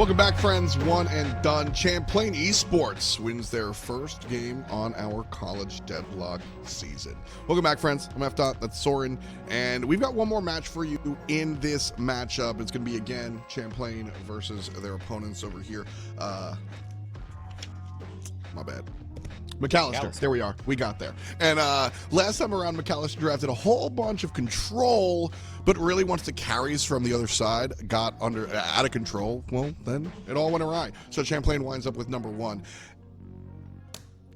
Welcome back, friends. One and done. Champlain Esports wins their first game on our college deadlock season. Welcome back, friends. I'm F. That's Sorin, and we've got one more match for you in this matchup. It's going to be, again, Champlain versus their opponents over here. My bad. Macalester. There we are. We got there. And last time around, Macalester drafted a whole bunch of control, but really once the carries from the other side got out of control, well, then it all went awry. So Champlain winds up with number one.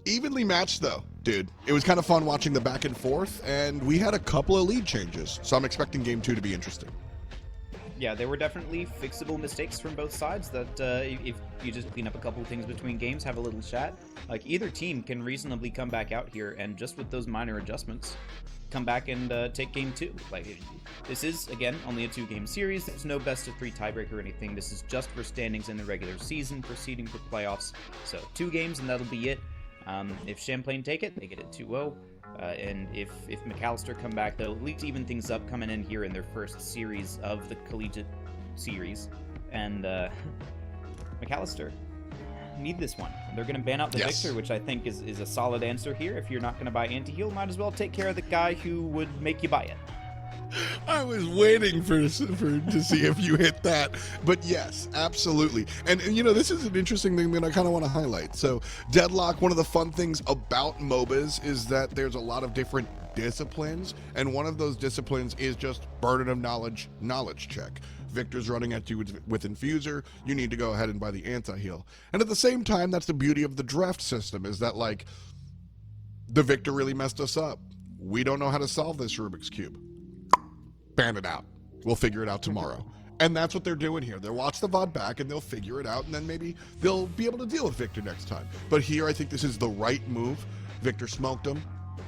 Evenly matched, though, dude. It was kind of fun watching the back and forth, and we had a couple of lead changes. So I'm expecting game two to be interesting. Yeah, there were definitely fixable mistakes from both sides that if you just clean up a couple of things between games, have a little chat, like either team can reasonably come back out here and just with those minor adjustments, come back and take game two. Like, this is, again, only a two-game series. There's no best of three tiebreaker or anything. This is just for standings in the regular season, proceeding for playoffs. So 2 games and that'll be it. If Champlain take it, they get it 2-0. And if Macalester come back, they'll at least even things up coming in here in their first series of the Collegiate Series. And Macalester need this one. They're going to ban out the Victor, which I think is a solid answer here. If you're not going to buy anti-heal, might as well take care of the guy who would make you buy it. I was waiting to see if you hit that, but yes, absolutely. And you know, this is an interesting thing that I kind of want to highlight. So Deadlock, one of the fun things about MOBAs is that there's a lot of different disciplines, and one of those disciplines is just burden of knowledge check. Victor's running at you with Infuser, you need to go ahead and buy the anti-heal. And at the same time, that's the beauty of the draft system, is that, like, the Victor really messed us up. We don't know how to solve this Rubik's Cube. Ban it out. We'll figure it out tomorrow. And that's what they're doing here. They'll watch the VOD back and they'll figure it out, and then maybe they'll be able to deal with Victor next time. But here, I think this is the right move. Victor smoked him,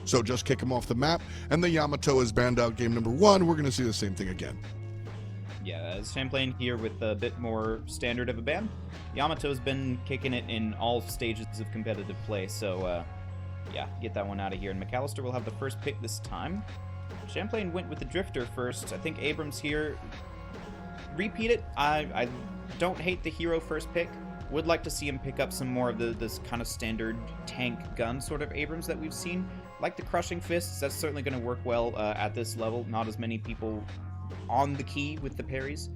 so just kick him off the map. And the Yamato is banned out game number 1. We're going to see the same thing again. Yeah, as Champlain here with a bit more standard of a ban. Yamato's been kicking it in all stages of competitive play, so yeah, get that one out of here. And Macalester will have the first pick this time. Champlain went with the Drifter first. I think Abrams here, repeat it. I don't hate the hero first pick. Would like to see him pick up some more of this kind of standard tank gun sort of Abrams that we've seen. Like the Crushing Fists, that's certainly going to work well at this level. Not as many people on the key with the parries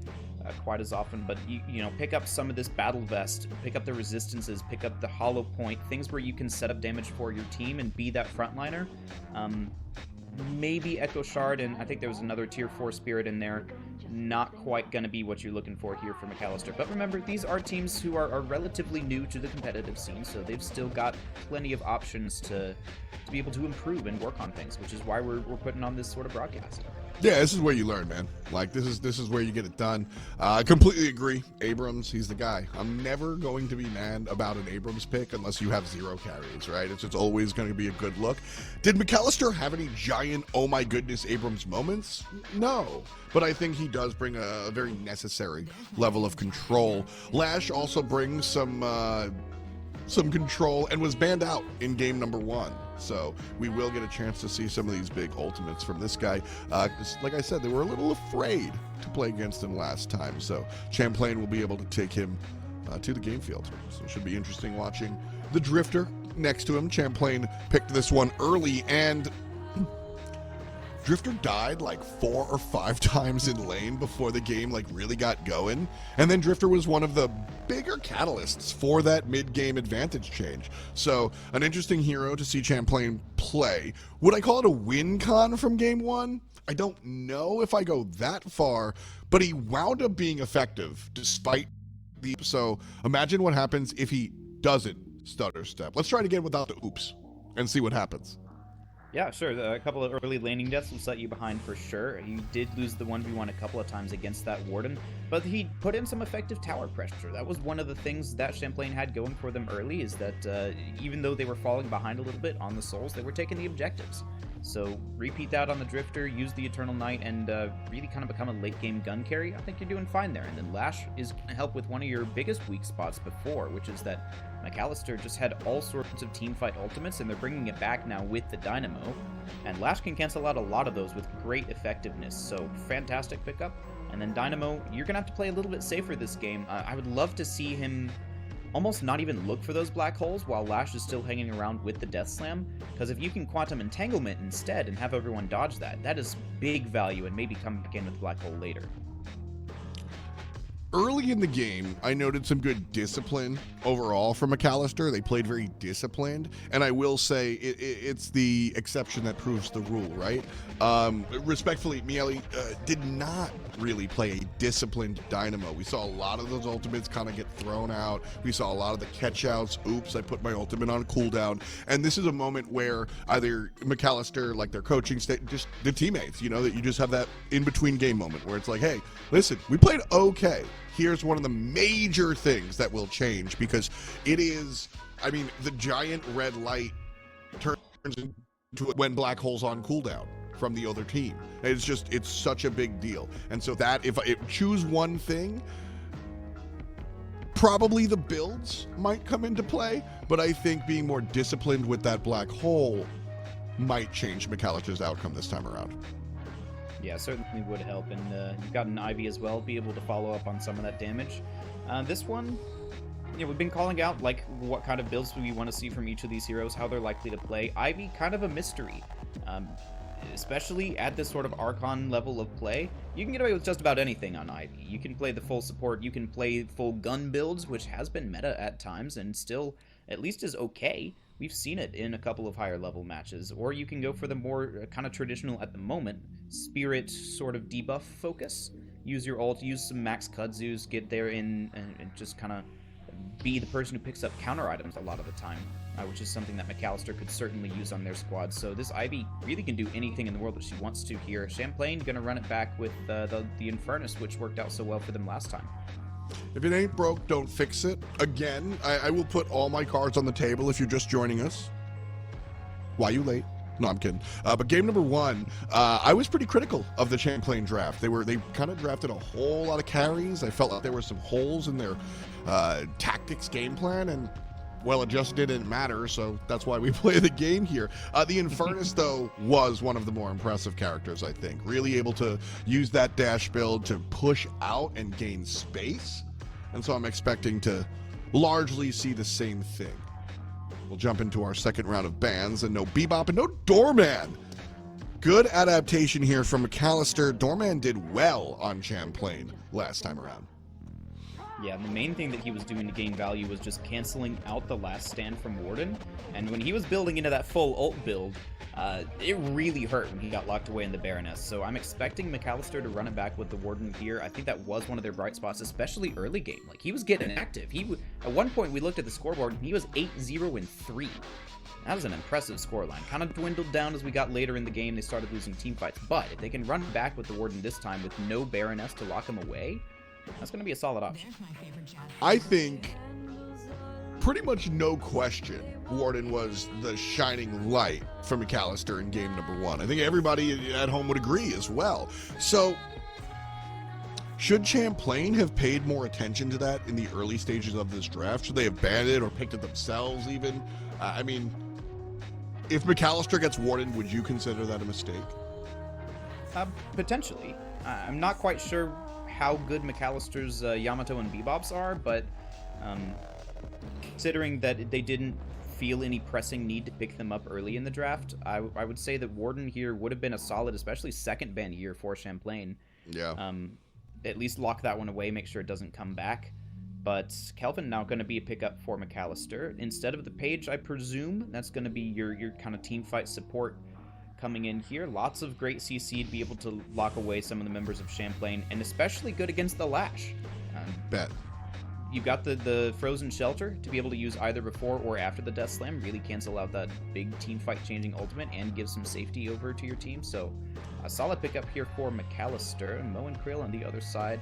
quite as often, but you know, pick up some of this Battle Vest, pick up the resistances, pick up the Hollow Point, things where you can set up damage for your team and be that frontliner. Maybe Echo Shard, and I think there was another tier 4 Spirit in there. Not quite going to be what you're looking for here for Macalester. But remember, these are teams who are relatively new to the competitive scene, so they've still got plenty of options to be able to improve and work on things, which is why we're putting on this sort of broadcast. Yeah, this is where you learn, man. Like, this is where you get it done. I completely agree. Abrams, he's the guy. I'm never going to be mad about an Abrams pick unless you have 0 carries, right? It's always going to be a good look. Did Macalester have any giant, oh my goodness, Abrams moments? No. But I think he does bring a very necessary level of control. Lash also brings some control and was banned out in game number 1. So we will get a chance to see some of these big ultimates from this guy. Like I said, they were a little afraid to play against him last time. So Champlain will be able to take him to the game field. So it should be interesting watching the Drifter next to him. Champlain picked this one early, and Drifter died like 4 or 5 times in lane before the game like really got going. And then Drifter was one of the bigger catalysts for that mid-game advantage change. So an interesting hero to see Champlain play. Would I call it a win con from game 1? I don't know if I go that far, but he wound up being effective despite the... So imagine what happens if he doesn't stutter step. Let's try it again without the oops and see what happens. Yeah, sure. A couple of early laning deaths will set you behind for sure. He did lose the 1v1 a couple of times against that Warden, but he put in some effective tower pressure. That was one of the things that Champlain had going for them early, is that even though they were falling behind a little bit on the souls, they were taking the objectives. So repeat that on the Drifter, use the Eternal Knight, and really kind of become a late-game gun carry. I think you're doing fine there. And then Lash is going to help with one of your biggest weak spots before, which is that Macalester just had all sorts of teamfight ultimates, and they're bringing it back now with the Dynamo. And Lash can cancel out a lot of those with great effectiveness, so fantastic pickup. And then Dynamo, you're going to have to play a little bit safer this game. I would love to see him almost not even look for those black holes while Lash is still hanging around with the Death Slam, because if you can Quantum Entanglement instead and have everyone dodge that, that is big value and maybe come back in with Black Hole later. Early in the game, I noted some good discipline overall from Macalester. They played very disciplined, and I will say it's the exception that proves the rule, right? Respectfully, Miele did not really play a disciplined Dynamo. We saw a lot of those ultimates kind of get thrown out. We saw a lot of the catch-outs. Oops, I put my ultimate on cooldown. And this is a moment where either Macalester, like their coaching state, just the teammates, you know, that you just have that in-between game moment where it's like, hey, listen, we played okay. Here's one of the major things that will change, because it is, I mean, the giant red light turns into when Black Hole's on cooldown from the other team. It's such a big deal. And so that, if I choose one thing, probably the builds might come into play, but I think being more disciplined with that Black Hole might change Macalester's outcome this time around. Yeah, certainly would help, and you've got an Ivy as well, be able to follow up on some of that damage. This one, you know, we've been calling out, like, what kind of builds we want to see from each of these heroes, how they're likely to play. Ivy, kind of a mystery, especially at this sort of Archon level of play. You can get away with just about anything on Ivy. You can play the full support, you can play full gun builds, which has been meta at times, and still, at least is okay. We've seen it in a couple of higher level matches. Or you can go for the more kind of traditional, at the moment, Spirit sort of debuff focus. Use your ult, use some max kudzus, get there in and just kind of be the person who picks up counter items a lot of the time, which is something that Macalester could certainly use on their squad. So this Ivy really can do anything in the world that she wants to here. Champlain going to run it back with the Infernus, which worked out so well for them last time. If it ain't broke, don't fix it. Again, I will put all my cards on the table if you're just joining us. Why you late? No, I'm kidding. But game number one, I was pretty critical of the Champlain draft. They kind of drafted a whole lot of carries. I felt like there were some holes in their tactics game plan, and well, it just didn't matter, so that's why we play the game here. The Infernus, though, was one of the more impressive characters, I think. Really able to use that dash build to push out and gain space. And so I'm expecting to largely see the same thing. We'll jump into our second round of bans, and no Bebop and no Doorman. Good adaptation here from Macalester. Doorman did well on Champlain last time around. Yeah, the main thing that he was doing to gain value was just canceling out the last stand from Warden, and when he was building into that full ult build, it really hurt when he got locked away in the Baroness, so I'm expecting Macalester to run it back with the Warden here. I think that was one of their bright spots, especially early game. Like, he was getting active. At one point, we looked at the scoreboard, and he was 8-0-3. That was an impressive scoreline. Kind of dwindled down as we got later in the game. They started losing team fights, but if they can run back with the Warden this time with no Baroness to lock him away, that's going to be a solid option. I think, pretty much no question, Warden was the shining light for Macalester in game number one. I think everybody at home would agree as well. So, should Champlain have paid more attention to that in the early stages of this draft? Should they have banned it or picked it themselves even? I mean, if Macalester gets Warden, would you consider that a mistake? Potentially. I'm not quite sure how good Macalester's Yamato and Bebops are, but considering that they didn't feel any pressing need to pick them up early in the draft, I would say that Warden here would have been a solid, especially second ban year for Champlain. Yeah. At least lock that one away, make sure it doesn't come back. But Kelvin now going to be a pickup for Macalester. Instead of the Page, I presume, that's going to be your kind of team fight support coming in here. Lots of great CC to be able to lock away some of the members of Champlain, and especially good against the Lash. Bet. You've got the Frozen Shelter to be able to use either before or after the Death Slam. Really cancel out that big team fight changing ultimate and give some safety over to your team. So a solid pickup here for Macalester. And Mo and Krill on the other side.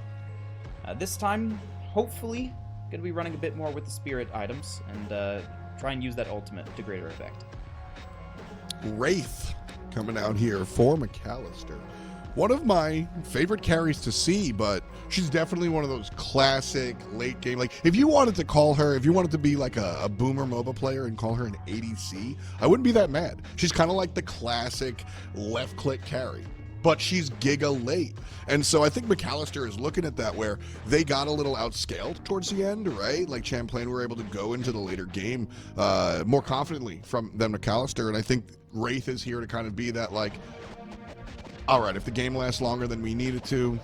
This time, hopefully, going to be running a bit more with the Spirit items and try and use that ultimate to greater effect. Wraith coming out here for Macalester. One of my favorite carries to see, but she's definitely one of those classic late game. Like, if you wanted to call her, if you wanted to be like a boomer MOBA player and call her an ADC, I wouldn't be that mad. She's kind of like the classic left click carry. but she's giga late. And so I think Macalester is looking at that where they got a little outscaled towards the end, right? Like Champlain were able to go into the later game more confidently than Macalester. And I think Wraith is here to kind of be that, like, all right, if the game lasts longer than we need it to,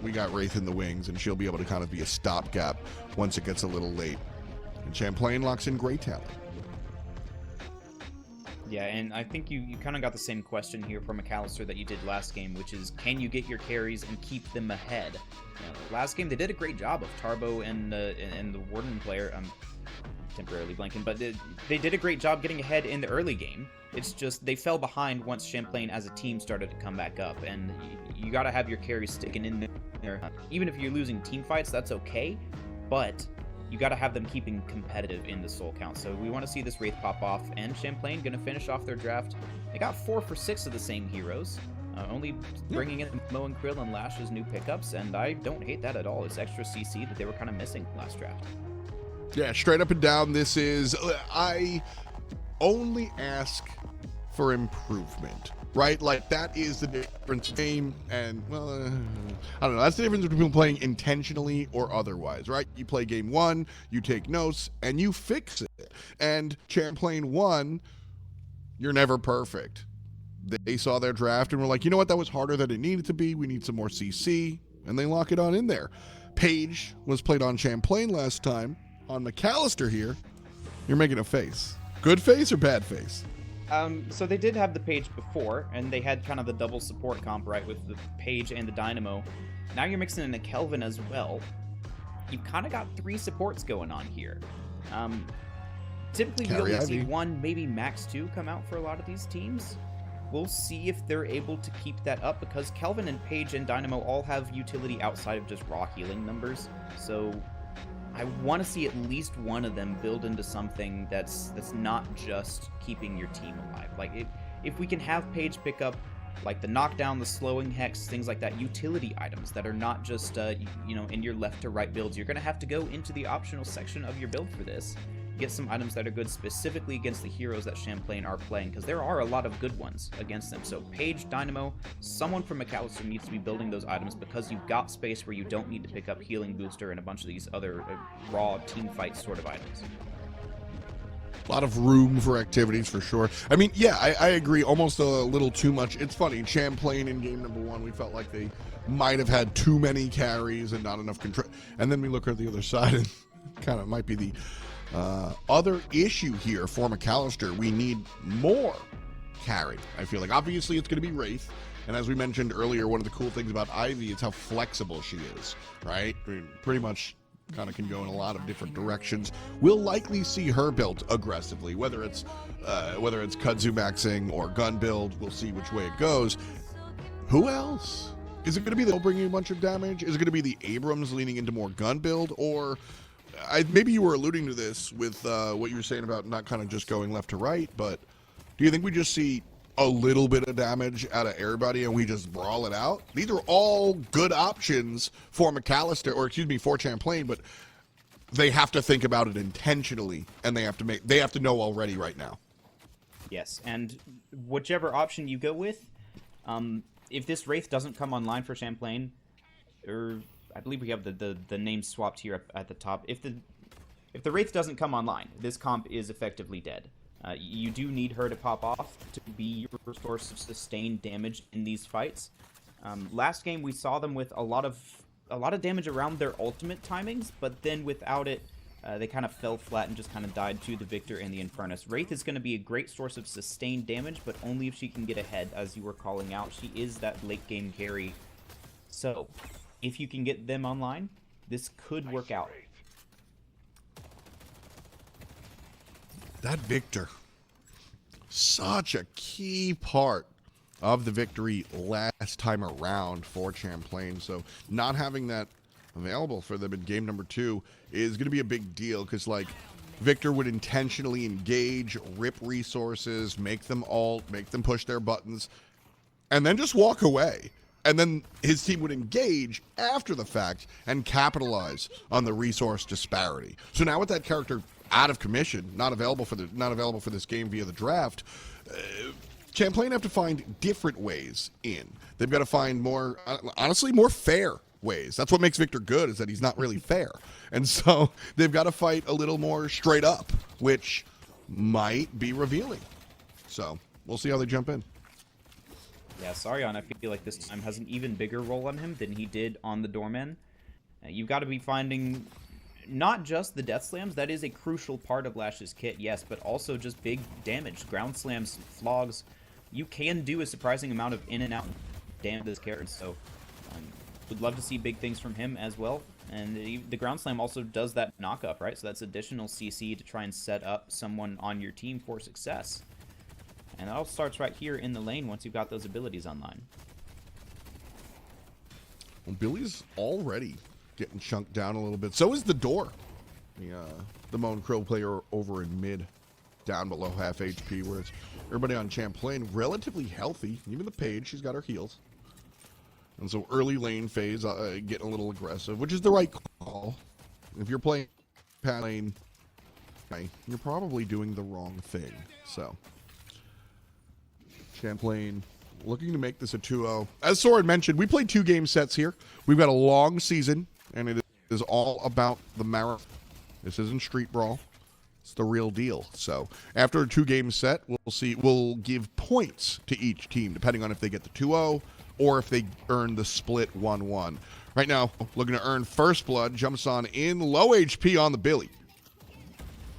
we got Wraith in the wings, and she'll be able to kind of be a stopgap once it gets a little late. And Champlain locks in great talent. Yeah, and I think you kind of got the same question here from Macalester that you did last game, which is, can you get your carries and keep them ahead? Last game, they did a great job of Tarbo and the Warden player. I'm temporarily blanking, but they did a great job getting ahead in the early game. It's just they fell behind once Champlain as a team started to come back up, and you got to have your carries sticking in there. Even if you're losing team fights, that's okay, but you got to have them keeping competitive in the soul count. So we want to see this Wraith pop off, and Champlain going to finish off their draft. They got 4 for 6 of the same heroes, only bringing in Mo and Krill and Lash as new pickups, and I don't hate that at all. It's extra CC that they were kind of missing last draft. Yeah, straight up and down, this is, I only ask for improvement, right? Like, that is the difference between, and, well, I don't know, that's the difference between playing intentionally or otherwise, right? You play game 1, you take notes, and you fix it. And Champlain 1, you're never perfect. They saw their draft and were like, you know what, that was harder than it needed to be. We need some more CC, and they lock it on in there. Paige was played on Champlain last time. On Macalester here, you're making a face. Good face or bad face? So they did have the Paige before, and they had kind of the double support comp, right, with the Paige and the Dynamo. Now you're mixing in a Kelvin as well. You've kind of got 3 supports going on here. Typically, we only see 1, maybe max 2 come out for a lot of these teams. We'll see if they're able to keep that up, because Kelvin and Paige and Dynamo all have utility outside of just raw healing numbers. So I want to see at least one of them build into something that's not just keeping your team alive. Like, if we can have Paige pick up, like, the knockdown, the slowing hex, things like that, utility items that are not just, in your left to right builds, you're going to have to go into the optional section of your build for this. Get some items that are good specifically against the heroes that Champlain are playing, because there are a lot of good ones against them. So Paige, Dynamo, someone from Macalester needs to be building those items, because you've got space where you don't need to pick up Healing Booster and a bunch of these other raw team fight sort of items. A lot of room for activities for sure. I mean, yeah, I agree. Almost a little too much. It's funny, Champlain in game number 1, we felt like they might have had too many carries and not enough control. And then we look at the other side, and kind of might be the other issue here for Macalester. We need more carry. I feel like obviously it's going to be Wraith, and as we mentioned earlier, one of the cool things about Ivy is how flexible she is, right? I mean, pretty much kind of can go in a lot of different directions. We'll likely see her built aggressively, whether it's kudzu maxing or gun build. We'll see which way it goes. Who else? Is it going to be they'll bring you a bunch of damage? Is it going to be the Abrams leaning into more gun build? Or maybe you were alluding to this with what you were saying about not kind of just going left to right, but do you think we just see a little bit of damage out of everybody and we just brawl it out? These are all good options for Macalester, or excuse me, for Champlain, but they have to think about it intentionally, and they have to know already right now. Yes, and whichever option you go with, if this Wraith doesn't come online for Champlain, or I believe we have the name swapped here at the top. If the Wraith doesn't come online, this comp is effectively dead. You do need her to pop off to be your source of sustained damage in these fights. Last game we saw them with a lot of damage around their ultimate timings, but then without it, they kind of fell flat and just kind of died to the Victor and the Infernus. Wraith is going to be a great source of sustained damage, but only if she can get ahead, as you were calling out. She is that late game carry. So if you can get them online, this could work out. That Victor, such a key part of the victory last time around for Champlain. So not having that available for them in game number 2 is going to be a big deal, because like Victor would intentionally engage, rip resources, make them push their buttons, and then just walk away. And then his team would engage after the fact and capitalize on the resource disparity. So now with that character out of commission, not available for this game via the draft, Champlain have to find different ways in. They've got to find more, honestly, more fair ways. That's what makes Victor good, is that he's not really fair. And so they've got to fight a little more straight up, which might be revealing. So we'll see how they jump in. Yeah, Sorin, I feel like this time has an even bigger role on him than he did on the Doorman. You've got to be finding not just the death slams, that is a crucial part of Lash's kit, yes, but also just big damage, ground slams, flogs. You can do a surprising amount of in and out damage to this character, so would love to see big things from him as well. And the ground slam also does that knock up, right? So that's additional CC to try and set up someone on your team for success. And that all starts right here in the lane once you've got those abilities online. Well, Billy's already getting chunked down a little bit. So is the door. The Moan Krill player over in mid, down below half HP, whereas everybody on Champlain relatively healthy. Even the Page, she's got her heals. And so early lane phase, getting a little aggressive, which is the right call. If you're playing pad lane, you're probably doing the wrong thing. So Champlain looking to make this a 2-0. As Sorin mentioned, we played 2 game sets here. We've got a long season, and it is all about the marathon. This isn't Street Brawl. It's the real deal. So after a 2 game set, we'll give points to each team, depending on if they get the 2-0 or if they earn the split 1-1. Right now, looking to earn first blood, jumps on in low HP on the Billy.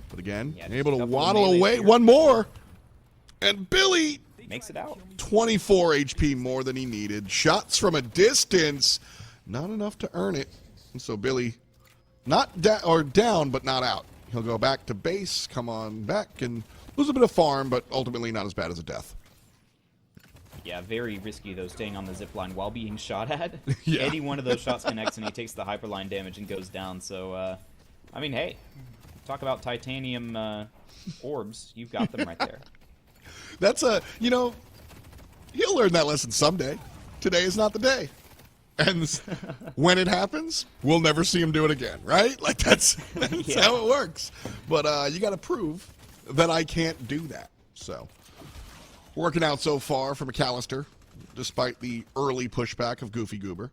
But again, able to waddle away. Here. One more. And Billy makes it out. 24 HP more than he needed. Shots from a distance. Not enough to earn it. And so Billy, not down, but not out. He'll go back to base, come on back, and lose a bit of farm, but ultimately not as bad as a death. Yeah, very risky, though, staying on the zip line while being shot at. Yeah. Any one of those shots connects, and he takes the hyperline damage and goes down. So, I mean, hey, talk about titanium orbs. You've got them right there. That's he'll learn that lesson someday. Today is not the day. And when it happens, we'll never see him do it again, right? Like, that's how it works. But you got to prove that I can't do that. So, working out so far for Macalester, despite the early pushback of Goofy Goober.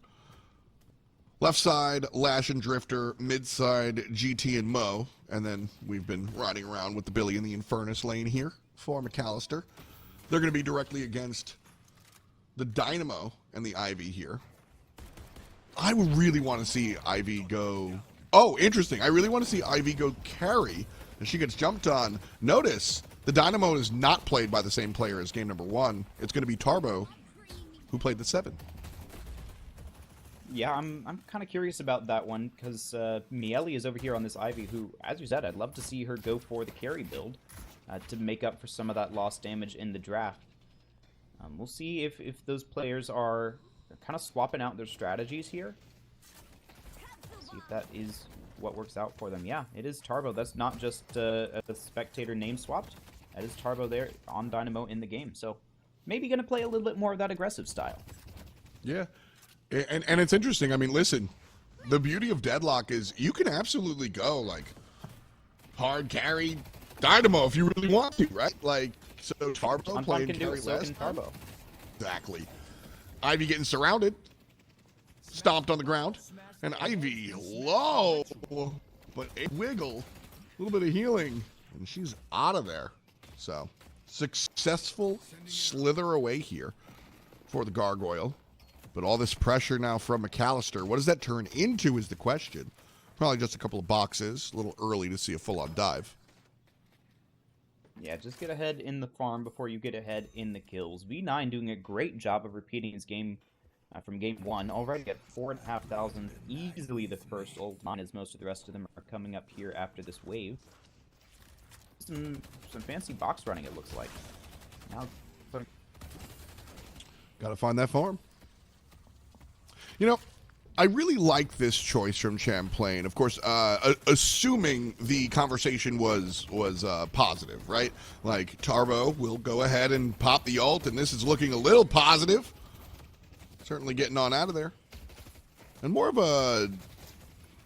Left side, Lash and Drifter. Mid side, GT and Mo. And then we've been riding around with the Billy in the Infernus lane here for Macalester. They're going to be directly against the Dynamo and the Ivy here. I would really want to see Ivy go... Oh, interesting. I really want to see Ivy go carry, and she gets jumped on. Notice, the Dynamo is not played by the same player as game number 1. It's going to be Tarbo, who played the 7. Yeah, I'm kind of curious about that one, because Miele is over here on this Ivy, who, as you said, I'd love to see her go for the carry build to make up for some of that lost damage in the draft. We'll see if those players are kind of swapping out their strategies here. See if that is what works out for them. Yeah, it is Tarbo. That's not just a spectator name swapped. That is Tarbo there on Dynamo in the game. So maybe going to play a little bit more of that aggressive style. Yeah, and it's interesting. I mean, listen, the beauty of Deadlock is you can absolutely go, like, hard carry Dynamo if you really want to, right? Like, so Tarbo playing carry less. Tarbo. Exactly. Ivy getting surrounded, stomped on the ground, and Ivy low, but a wiggle, a little bit of healing, and she's out of there. So, successful slither away here for the Gargoyle, but all this pressure now from Macalester. What does that turn into is the question. Probably just a couple of boxes, a little early to see a full-on dive. Yeah, just get ahead in the farm before you get ahead in the kills. V9 doing a great job of repeating his game from game 1. Already at 4,500. Easily the first ult line, as most of the rest of them are coming up here after this wave. Some fancy box running, it looks like. Now, gotta find that farm. You know, I really like this choice from Champlain. Of course, assuming the conversation was positive, right? Like, Tarbo will go ahead and pop the ult, and this is looking a little positive. Certainly getting on out of there. And more of a,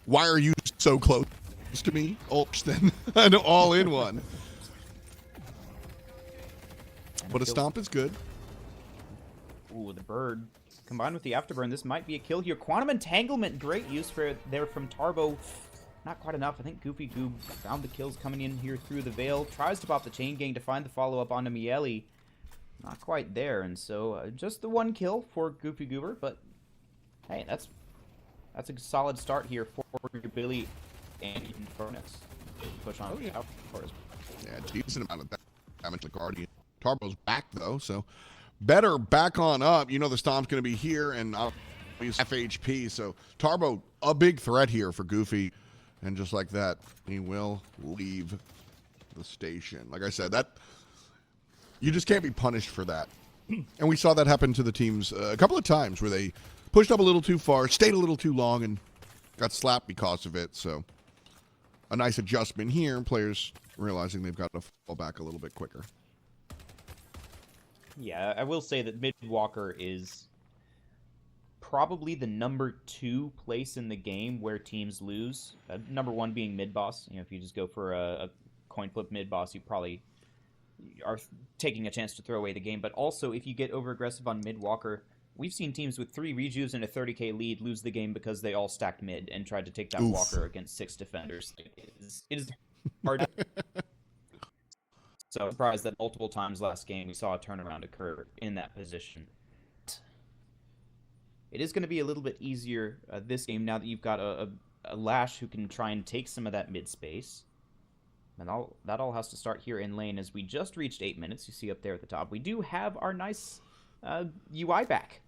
why are you so close to me, ult than an all-in one. but a stomp is good. Ooh, the bird. Combined with the afterburn, this might be a kill here. Quantum Entanglement, great use for there from Tarbo. Not quite enough. I think Goofy Goob found the kills coming in here through the veil. Tries to pop the chain gang to find the follow-up onto Miele. Not quite there, and so just the one kill for Goofy Goober, but hey, that's a solid start here for your Billy and Infernus. Push on out for us. Yeah, decent amount of damage to Guardian. Tarbo's back, though, so better back on up. You know the stomp's going to be here, and use FHP, so Tarbo, a big threat here for Goofy. And just like that, he will leave the station. Like I said, that you just can't be punished for that. And we saw that happen to the teams a couple of times where they pushed up a little too far, stayed a little too long, and got slapped because of it. So a nice adjustment here. Players realizing they've got to fall back a little bit quicker. Yeah, I will say that Midwalker is probably the number 2 place in the game where teams lose. Number 1 being mid boss. You know, if you just go for a coin flip mid boss, you probably are taking a chance to throw away the game. But also, if you get over aggressive on mid walker, we've seen teams with 3 rejuves and a 30k lead lose the game because they all stacked mid and tried to take that walker against 6 defenders. It is hard. So I'm surprised that multiple times last game we saw a turnaround occur in that position. It is going to be a little bit easier this game now that you've got a Lash who can try and take some of that mid space. And that all has to start here in lane as we just reached 8 minutes. You see up there at the top. We do have our nice UI back.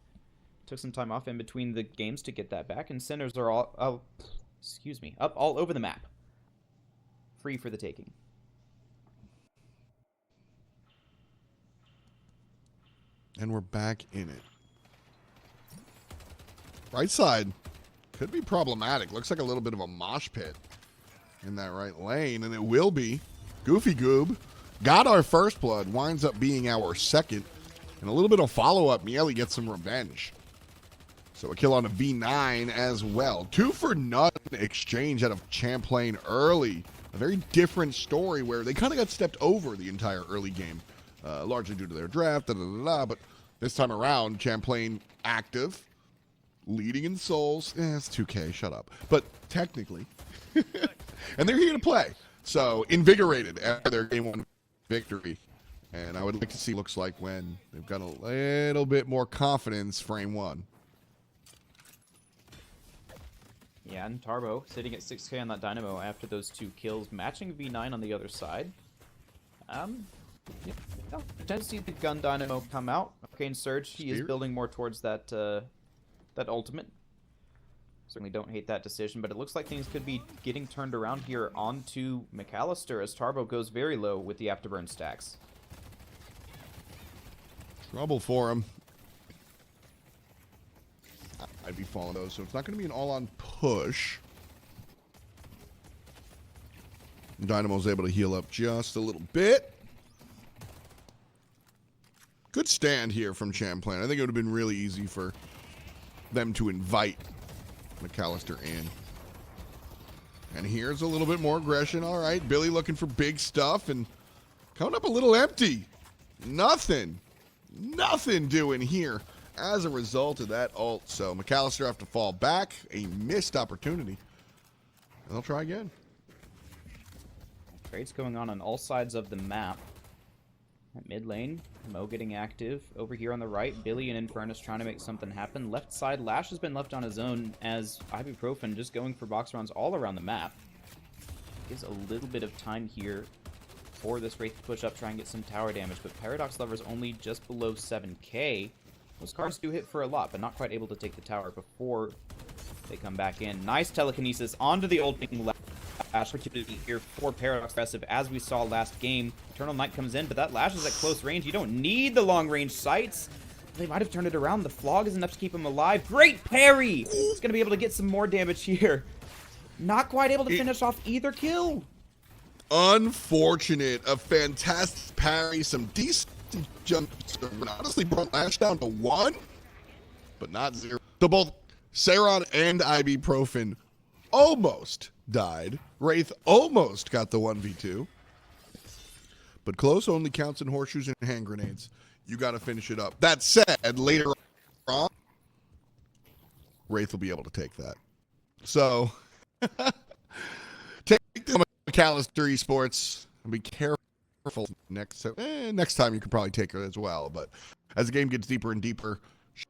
Took some time off in between the games to get that back. And centers are all, up all over the map. Free for the taking. And we're back in it. Right side could be problematic. Looks like a little bit of a mosh pit in that right lane, and it will be. Goofy Goob got our first blood, winds up being our second, and a little bit of follow-up. Miele gets some revenge. So a kill on a V9 as well. 2 for none exchange out of Champlain early. A very different story where they kind of got stepped over the entire early game, largely due to their draft, but this time around, Champlain active. Leading in souls. It's 2K, shut up. But technically. And they're here to play. So invigorated after their game 1 victory. And I would like to see what it looks like when they've got a little bit more confidence frame 1. Yeah, and Tarbo sitting at 6k on that Dynamo after those 2 kills, matching V9 on the other side. Tend to see the gun Dynamo come out. Okay, and Surge, he is building more towards that that ultimate. Certainly don't hate that decision, but it looks like things could be getting turned around here onto Macalester as Tarbo goes very low with the afterburn stacks. Trouble for him. I'd be falling those, so it's not going to be an all-on push. Dynamo's able to heal up just a little bit. Good stand here from Champlain. I think it would have been really easy for them to invite Macalester in. And here's a little bit more aggression. All right, Billy looking for big stuff and coming up a little empty. Nothing doing here as a result of that ult. So Macalester have to fall back. A missed opportunity. And they'll try again. Trades going on all sides of the map. At mid lane, Mo getting active. Over here on the right, Billy and Infernus trying to make something happen. Left side, Lash has been left on his own as Ibuprofen just going for box rounds all around the map. Gives a little bit of time here for this Wraith to push up, try and get some tower damage, but Paradox Lover's only just below 7k. Those cards do hit for a lot, but not quite able to take the tower before they come back in. Nice telekinesis onto the ulting Lash. Opportunity here for Paradox aggressive as we saw last game. Eternal Knight comes in, but that Lash is at close range. You don't need the long range sights. They might have turned it around. The Flog is enough to keep him alive. Great parry! He's going to be able to get some more damage here. Not quite able to finish off either kill. Unfortunate. A fantastic parry. Some decent jumps. Honestly brought Lash down to 1, but not 0. So both Sorin and Ibuprofen almost died. Wraith almost got the 1v2. But close only counts in horseshoes and hand grenades. You got to finish it up. That said, later on, Wraith will be able to take that. So, take the Macalester Esports and be careful next time you could probably take her as well. But as the game gets deeper and deeper,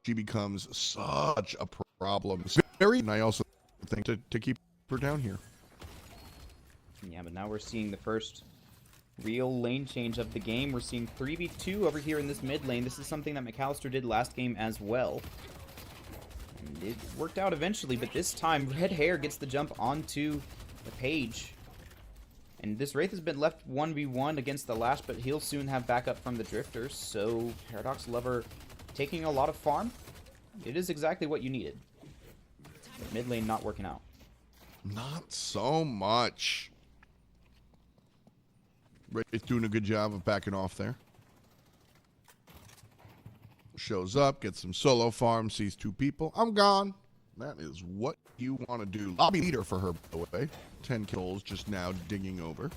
she becomes such a problem. And I also think to keep her down here. Yeah, but now we're seeing the first real lane change of the game. We're seeing 3v2 over here in this mid lane. This is something that Macalester did last game as well. And it worked out eventually, but this time Red Hair gets the jump onto the page. And this Wraith has been left 1v1 against the Lash, but he'll soon have backup from the Drifters. So Paradox Lover taking a lot of farm. It is exactly what you needed. But mid lane not working out. Not so much. Wraith doing a good job of backing off there. Shows up, gets some solo farm, sees 2 people. I'm gone. That is what you want to do. Lobby leader for her, by the way. 10 kills just now digging over.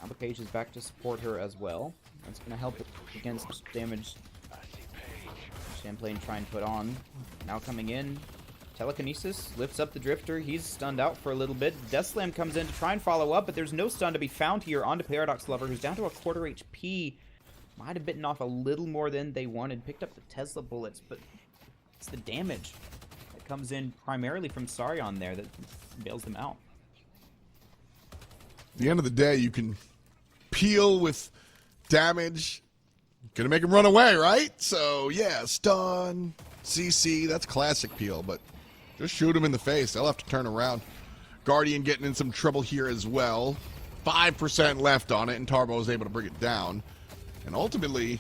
Now the page is back to support her as well. That's going to help against damage Champlain trying to put on. Now coming in. Telekinesis lifts up the Drifter. He's stunned out for a little bit. Death Slam comes in to try and follow up, but there's no stun to be found here onto Paradox Lover, who's down to a quarter HP. Might have bitten off a little more than they wanted. Picked up the Tesla bullets, but it's the damage that comes in primarily from Sorin there that bails them out. At the end of the day, you can peel with damage. Gonna make him run away, right? So, yeah, stun, CC, that's classic peel, but just shoot him in the face. They'll have to turn around. Guardian getting in some trouble here as well. 5% left on it, and Tarbo is able to bring it down. And ultimately,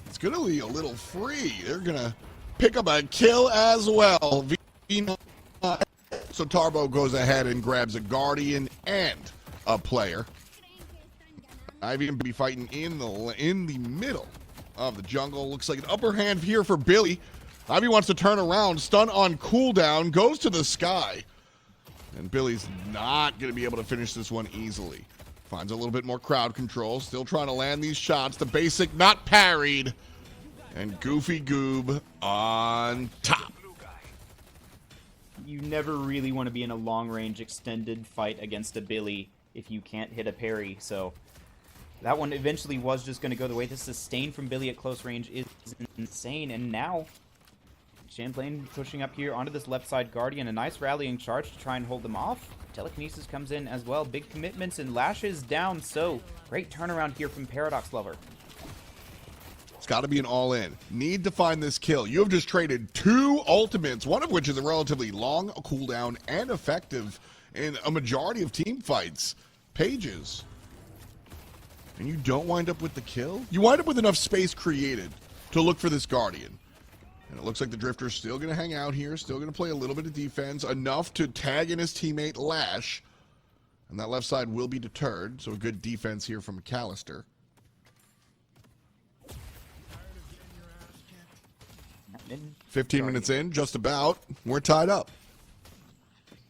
it's going to be a little free. They're going to pick up a kill as well. So Tarbo goes ahead and grabs a Guardian and a player. Ivy going to be fighting in the middle of the jungle. Looks like an upper hand here for Billy. Ivy wants to turn around, stun on cooldown, goes to the sky. And Billy's not going to be able to finish this one easily. Finds a little bit more crowd control, still trying to land these shots. The basic not parried. And Goofy Goob on top. You never really want to be in a long-range extended fight against a Billy if you can't hit a parry, so that one eventually was just going to go the way. The sustain from Billy at close range is insane, and now Champlain pushing up here onto this left side Guardian. A nice rallying charge to try and hold them off. Telekinesis comes in as well. Big commitments and lashes down. So great turnaround here from Paradox Lover. It's got to be an all-in. Need to find this kill. You have just traded 2 ultimates, one of which is a relatively long cooldown and effective in a majority of team fights. Pages. And you don't wind up with the kill? You wind up with enough space created to look for this Guardian. And it looks like the Drifter's still going to hang out here, still going to play a little bit of defense, enough to tag in his teammate Lash. And that left side will be deterred, so a good defense here from Macalester. 15 minutes in, just about. We're tied up.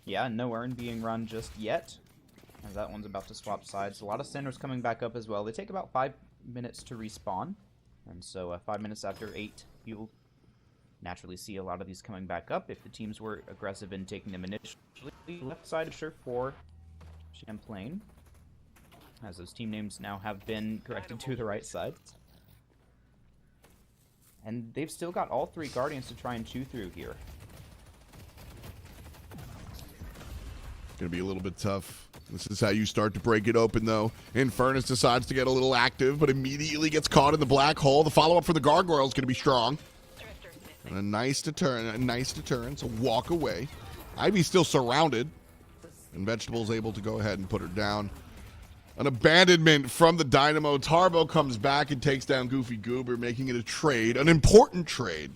Yeah, no Urn being run just yet, as that one's about to swap sides. A lot of centers coming back up as well. They take about 5 minutes to respawn, and so 5 minutes after 8, you'll naturally see a lot of these coming back up if the teams were aggressive in taking them initially. Left side sure for Champlain, as those team names now have been corrected to the right side. And they've still got all 3 Guardians to try and chew through here. Gonna be a little bit tough. This is how you start to break it open, though. Infernus decides to get a little active, but immediately gets caught in the black hole. The follow-up for the Gargoyle is gonna be strong. And a nice deterrence, a walk away. Ivy's still surrounded. And Vegetable's able to go ahead and put her down. An abandonment from the Dynamo. Tarbo comes back and takes down Goofy Goober, making it a trade. An important trade.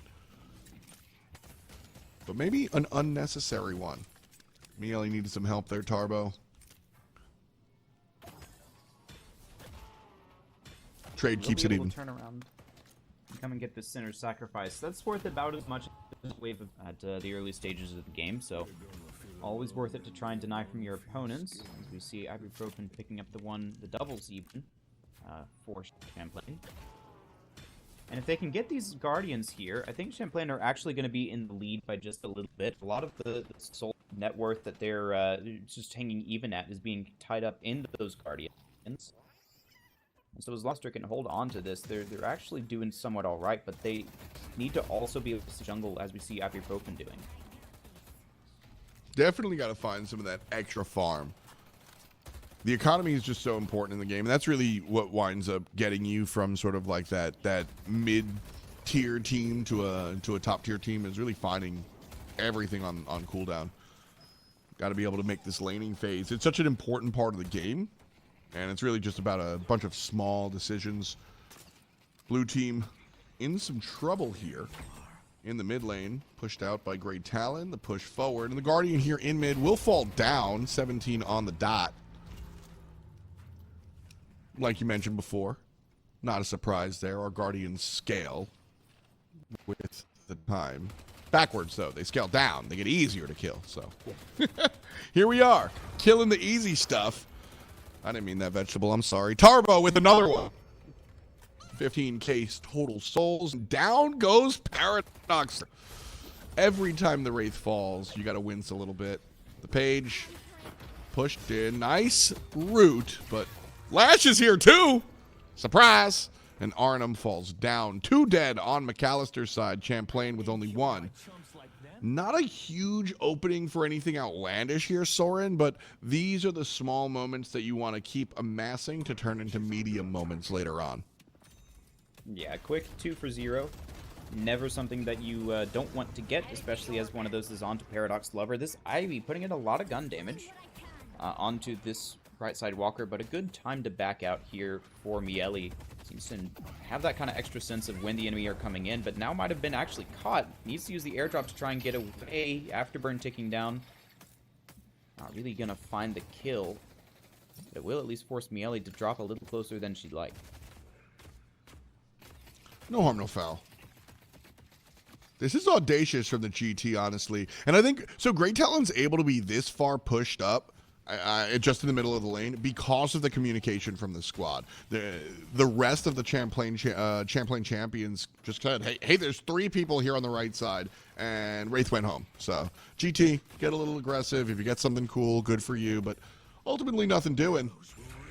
But maybe an unnecessary one. Miele needed some help there, Tarbo. Trade keeps it even. Turn around and come and get this Sinner's Sacrifice. That's worth about as much wave at the early stages of the game, so always worth it to try and deny from your opponents. As we see Ibuprofen picking up the doubles even for Champlain. And if they can get these Guardians here, I think Champlain are actually going to be in the lead by just a little bit. A lot of the soul net worth that they're just hanging even at is being tied up in those Guardians. And so as Lostrick can hold on to this, they're actually doing somewhat alright, but they need to also be able to jungle, as we see Ibuprofen doing. Definitely got to find some of that extra farm. The economy is just so important in the game, and that's really what winds up getting you from sort of like that mid-tier team to a top-tier team, is really finding everything on cooldown. Got to be able to make this laning phase. It's such an important part of the game, and it's really just about a bunch of small decisions. Blue team in some trouble here in the mid lane, pushed out by Great Talon. The push forward, and the Guardian here in mid will fall down. 17 on the dot. Like you mentioned before, not a surprise there. Our Guardians scale with the time. Backwards, though. They scale down. They get easier to kill, so. Here we are, killing the easy stuff. I didn't mean that vegetable, I'm sorry. Tarbo with another one. 15k total souls. Down goes Paradox. Every time the Wraith falls, you got to wince a little bit. The Page pushed in. Nice root, but Lash is here too. Surprise. And Arnhem falls down. 2 dead on Macalester's side. Champlain with only 1. Not a huge opening for anything outlandish here, Sorin, but these are the small moments that you want to keep amassing to turn into medium moments later on. Yeah, quick 2 for 0. Never something that you don't want to get, especially as one of those is onto Paradox Lover. This Ivy putting in a lot of gun damage onto this right side walker, but a good time to back out here for Miele. Seems to have that kind of extra sense of when the enemy are coming in, but now might have been actually caught. Needs to use the airdrop to try and get away. Afterburn ticking down. Not really going to find the kill, but it will at least force Miele to drop a little closer than she'd like. No harm, no foul. This is audacious from the GT, honestly. And I think, so Great Talon's able to be this far pushed up, just in the middle of the lane, because of the communication from the squad. The rest of the Champlain champions just said, hey, there's 3 people here on the right side, and Wraith went home. So, GT, get a little aggressive. If you get something cool, good for you, but ultimately nothing doing.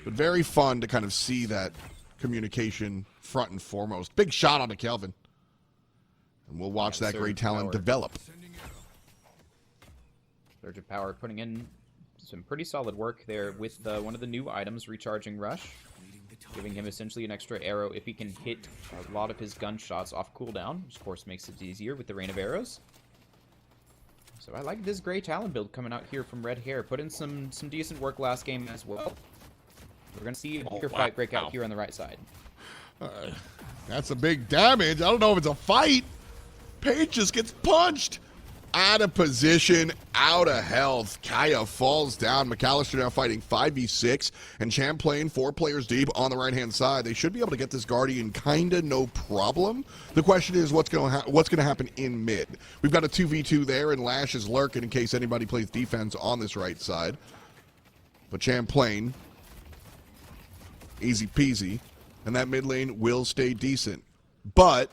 But very fun to kind of see that communication front and foremost. Big shot onto Kelvin. And we'll watch that Great Talon develop. Surge of Power putting in some pretty solid work there with one of the new items, Recharging Rush. Giving him essentially an extra arrow if he can hit a lot of his gunshots off cooldown, which of course makes it easier with the Rain of Arrows. So I like this Grey Talon build coming out here from Red Hair. Put in some decent work last game as well. We're going to see a bigger fight break out here on the right side. That's a big damage. I don't know if it's a fight. Page just gets punched. Out of position, out of health. Kaya falls down. Macalester now fighting 5v6. And Champlain, 4 players deep on the right-hand side. They should be able to get this Guardian kinda no problem. The question is, what's going to happen in mid? We've got a 2v2 there, and Lash is lurking in case anybody plays defense on this right side. But Champlain, easy peasy. And that mid lane will stay decent. But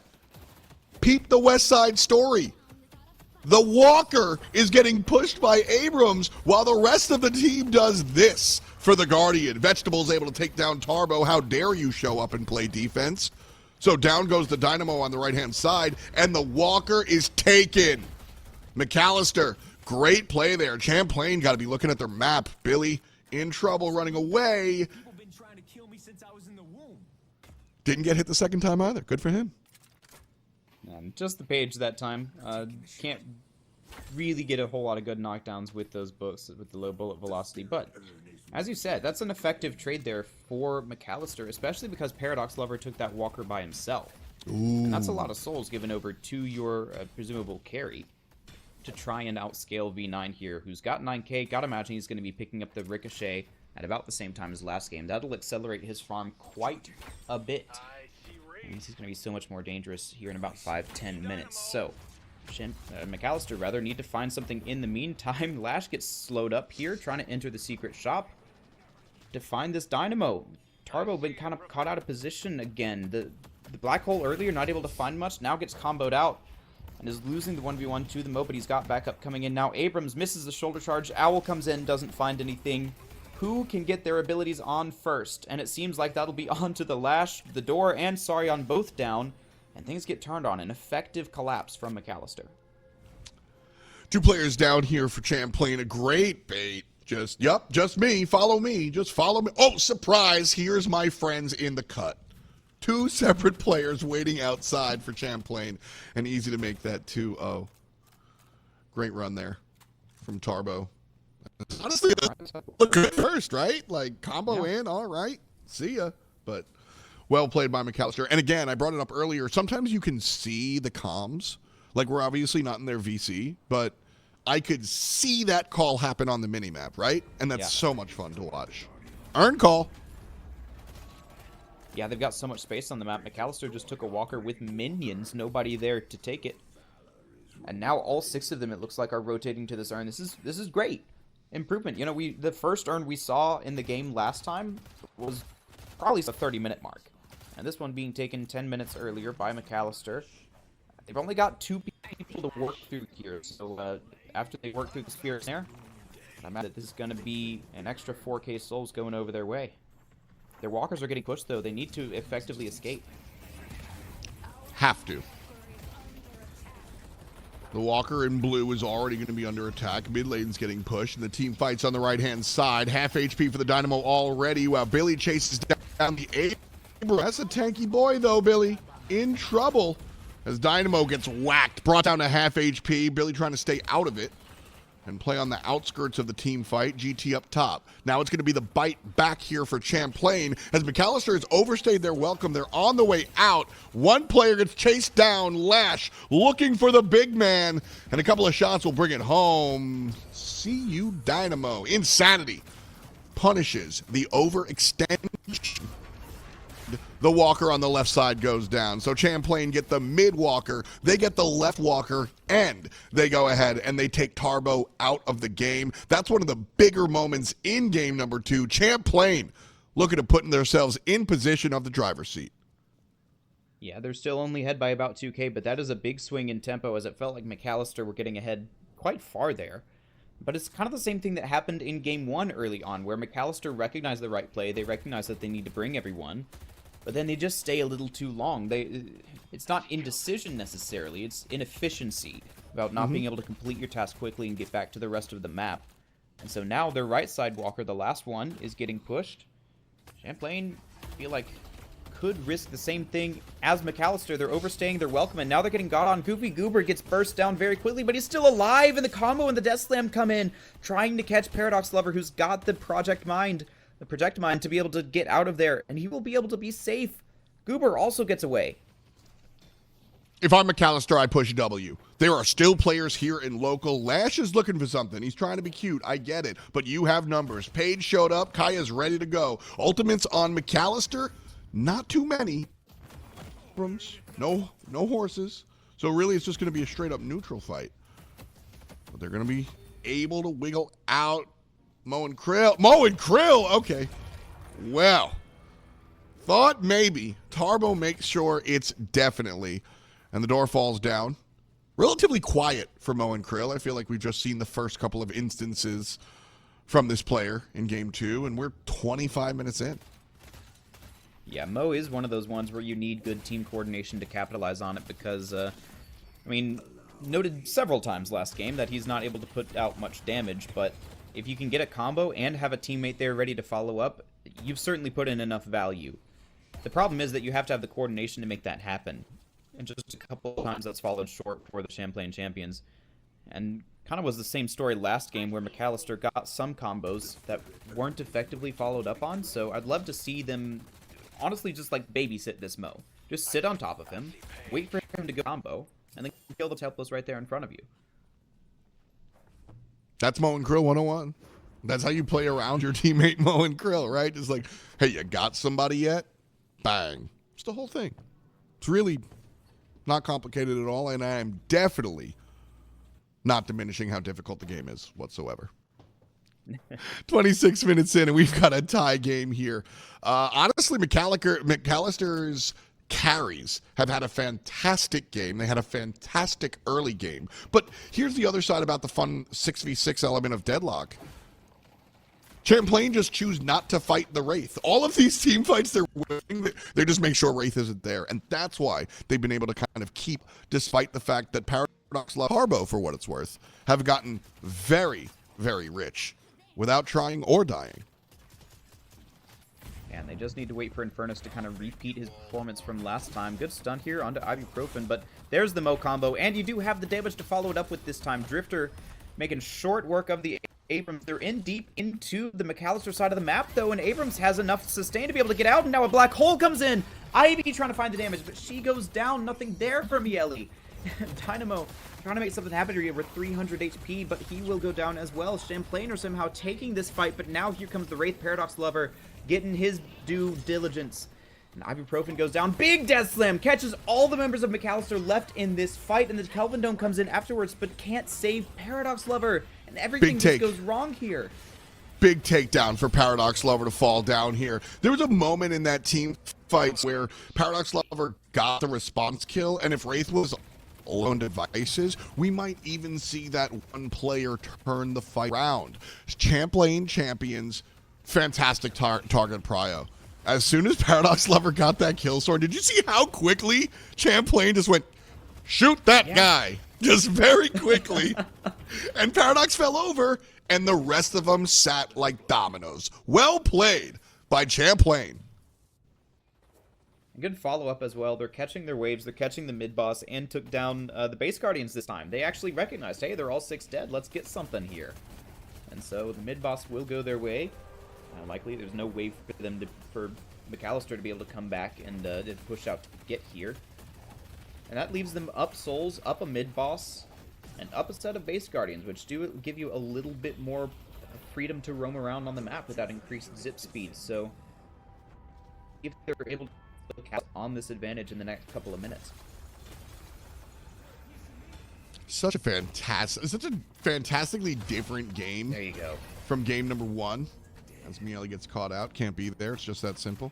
peep the west side story. The Walker is getting pushed by Abrams while the rest of the team does this for the Guardian. Vegetable's able to take down Tarbo. How dare you show up and play defense? So down goes the Dynamo on the right-hand side, and the Walker is taken. Macalester, great play there. Champlain got to be looking at their map. Billy in trouble running away. People been trying to kill me since I was in the womb. Didn't get hit the second time either. Good for him. Just the Page that time. Can't really get a whole lot of good knockdowns with those books with the low bullet velocity, but as you said, that's an effective trade there for Macalester, especially because Paradox Lover took that Walker by himself. Ooh. And that's a lot of souls given over to your presumable carry to try and outscale V9 here, who's got 9k. Gotta imagine he's going to be picking up the Ricochet at about the same time as last game. That'll accelerate his farm quite a bit. And he's going to be so much more dangerous here in about 5-10 minutes. So, Macalester rather need to find something in the meantime. Lash gets slowed up here, trying to enter the secret shop to find this dynamo. Tarbo been kind of caught out of position again. The black hole earlier, not able to find much, now gets comboed out and is losing the 1v1 to the Mo, but he's got backup coming in now. Abrams misses the shoulder charge. Owl comes in, doesn't find anything. Who can get their abilities on first? And it seems like that'll be on to the Lash, the Door, and Sorin both down. And things get turned on. An effective collapse from Macalester. 2 players down here for Champlain. A great bait. Just me. Follow me. Just follow me. Oh, surprise. Here's my friends in the cut. 2 separate players waiting outside for Champlain. And easy to make that 2-0. Great run there from Tarbo. Honestly, look good first, right? Like, combo in, all right. See ya. But well played by Macalester. And again, I brought it up earlier. Sometimes you can see the comms. Like, we're obviously not in their VC, but I could see that call happen on the minimap, right? And that's so much fun to watch. Earn call. Yeah, they've got so much space on the map. Macalester just took a walker with minions. Nobody there to take it. And now all 6 of them, it looks like, are rotating to this urn. This is great. Improvement. You know, the first urn we saw in the game last time was probably a 30-minute mark. And this one being taken 10 minutes earlier by Macalester. They've only got 2 people to work through here. So after they work through the Spear Snare, I'm mad that this is going to be an extra 4k souls going over their way. Their walkers are getting pushed, though. They need to effectively escape. Have to. The walker in blue is already going to be under attack. Mid lane's getting pushed, and the team fights on the right-hand side. Half HP for the Dynamo already, while Billy chases down the Abram. That's a tanky boy, though, Billy. In trouble as Dynamo gets whacked. Brought down to half HP. Billy trying to stay out of it and play on the outskirts of the team fight. GT up top. Now it's going to be the bite back here for Champlain as Macalester has overstayed their welcome. They're on the way out. 1 player gets chased down. Lash looking for the big man, and a couple of shots will bring it home. See you, Dynamo. Insanity punishes the overextension. The walker on the left side goes down. So Champlain get the mid walker, they get the left walker, and they go ahead and they take Tarbo out of the game. That's one of the bigger moments in game number 2. Champlain looking at putting themselves in position of the driver's seat. Yeah, they're still only ahead by about 2k, but that is a big swing in tempo as it felt like Macalester were getting ahead quite far there. But it's kind of the same thing that happened in game 1 early on, where Macalester recognized the right play, they recognized that they need to bring everyone. But then they just stay a little too long. It's not indecision necessarily, it's inefficiency about not being able to complete your task quickly and get back to the rest of the map. And so now their right side walker, the last one, is getting pushed. Champlain, I feel like, could risk the same thing as Macalester. They're overstaying their welcome, and now they're getting got on. Goofy Goober gets burst down very quickly, but he's still alive, and the combo and the Death Slam come in, trying to catch Paradox Lover, who's got the project mind to be able to get out of there, and he will be able to be safe. Goober also gets away. If I'm Macalester, I push W. There are still players here in local. Lash is looking for something. He's trying to be cute. I get it. But you have numbers. Paige showed up. Kaya's ready to go. Ultimates on Macalester. Not too many. No horses. So really, it's just going to be a straight-up neutral fight. But they're going to be able to wiggle out. Mo and Krill. Okay. Well, thought maybe. Tarbo makes sure it's definitely. And the door falls down. Relatively quiet for Mo and Krill. I feel like we've just seen the first couple of instances from this player in game 2, and we're 25 minutes in. Yeah, Mo is one of those ones where you need good team coordination to capitalize on it because, I mean, noted several times last game that he's not able to put out much damage, but if you can get a combo and have a teammate there ready to follow up, you've certainly put in enough value. The problem is that you have to have the coordination to make that happen. And just a couple of times that's followed short for the Champlain champions. And kind of was the same story last game where Macalester got some combos that weren't effectively followed up on. So I'd love to see them honestly just like babysit this Mo. Just sit on top of him, wait for him to go combo, and then kill the helpless right there in front of you. That's Mo and Krill 101. That's how you play around your teammate Mo and Krill, right? Just like, hey, you got somebody yet? Bang. It's the whole thing. It's really Not complicated at all, and I am definitely not diminishing how difficult the game is whatsoever. 26 minutes in, and we've got a tie game here. Honestly, Macalester's carries have had a fantastic game. They had a fantastic early game. But here's the other side about the fun 6v6 element of Deadlock. Champlain just choose not to fight the Wraith. All of these team fights they're winning, they just make sure Wraith isn't there. And that's why they've been able to kind of keep, despite the fact that Paradox Love Harbo, for what it's worth, have gotten very, very rich without trying or dying. And they just need to wait for Infernus to kind of repeat his performance from last time. Good stun here onto Ibuprofen, but there's the Mo combo, and you do have the damage to follow it up with this time. Drifter making short work of the Abrams. They're in deep into the Macalester side of the map, though, and Abrams has enough sustain to be able to get out, and now a black hole comes in. Ivy trying to find the damage, but she goes down. Nothing there for Miele. Dynamo trying to make something happen here with 300 HP, but he will go down as well. Champlain are somehow taking this fight, but now here comes the Wraith Paradox Lover getting his due diligence. And Ibuprofen goes down. Big Death Slam catches all the members of Macalester left in this fight, and the Kelvin Dome comes in afterwards, but can't save Paradox Lover, and everything just goes wrong here. Big takedown for Paradox Lover to fall down here. There was a moment in that team fight where Paradox Lover got the response kill, and if Wraith was on devices, we might even see that one player turn the fight around. Champlain champions, fantastic target prio. As soon as Paradox Lover got that kill, Sorin, did you see how quickly Champlain just went, shoot that guy, just very quickly, and Paradox fell over, and the rest of them sat like dominoes. Well played by Champlain. Good follow-up as well. They're catching their waves, they're catching the mid-boss, and took down the base guardians this time. They actually recognized, hey, they're all 6 dead, let's get something here. And so the mid-boss will go their way. Likely there's no way for them for Macalester to be able to come back and push out to get here. And that leaves them up souls, up a mid-boss, and up a set of base guardians, which do give you a little bit more freedom to roam around on the map without increased zip speed. So if they're able to look out on this advantage in the next couple of minutes. Such a fantastically different game. There you go. From game number 1. As Miele gets caught out, can't be there. It's just that simple.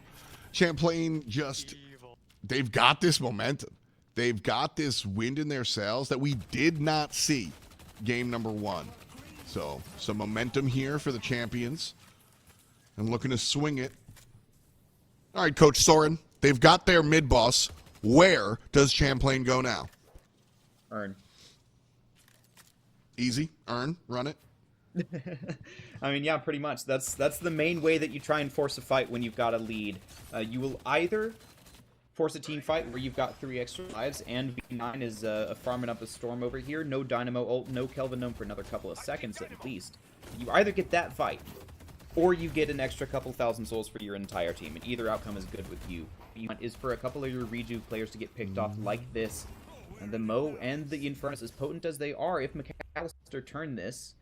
Champlain they've got this momentum. They've got this wind in their sails that we did not see game number 1. So some momentum here for the champions. And looking to swing it. All right, Coach Sorin, they've got their mid-boss. Where does Champlain go now? Earn. Easy. Earn. Run it. I mean, yeah, pretty much. That's the main way that you try and force a fight when you've got a lead. You will either force a team fight where you've got 3 extra lives, and V9 is farming up a storm over here. No Dynamo ult, no Kelvin Gnome for another couple of seconds at least. You either get that fight, or you get an extra couple thousand souls for your entire team, and either outcome is good with you. What you want is for a couple of your Reju players to get picked off like this. And the Mo and the Infernus, as potent as they are, if Macalester turn this,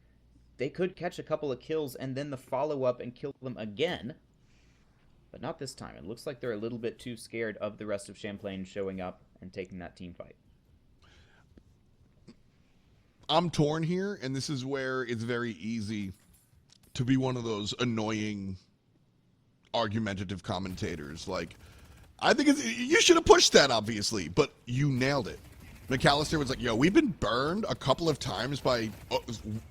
they could catch a couple of kills and then the follow-up and kill them again. But not this time. It looks like they're a little bit too scared of the rest of Champlain showing up and taking that team fight. I'm torn here, and this is where it's very easy to be one of those annoying, argumentative commentators. Like, I think you should have pushed that, obviously, but you nailed it. Macalester was like, yo, we've been burned a couple of times by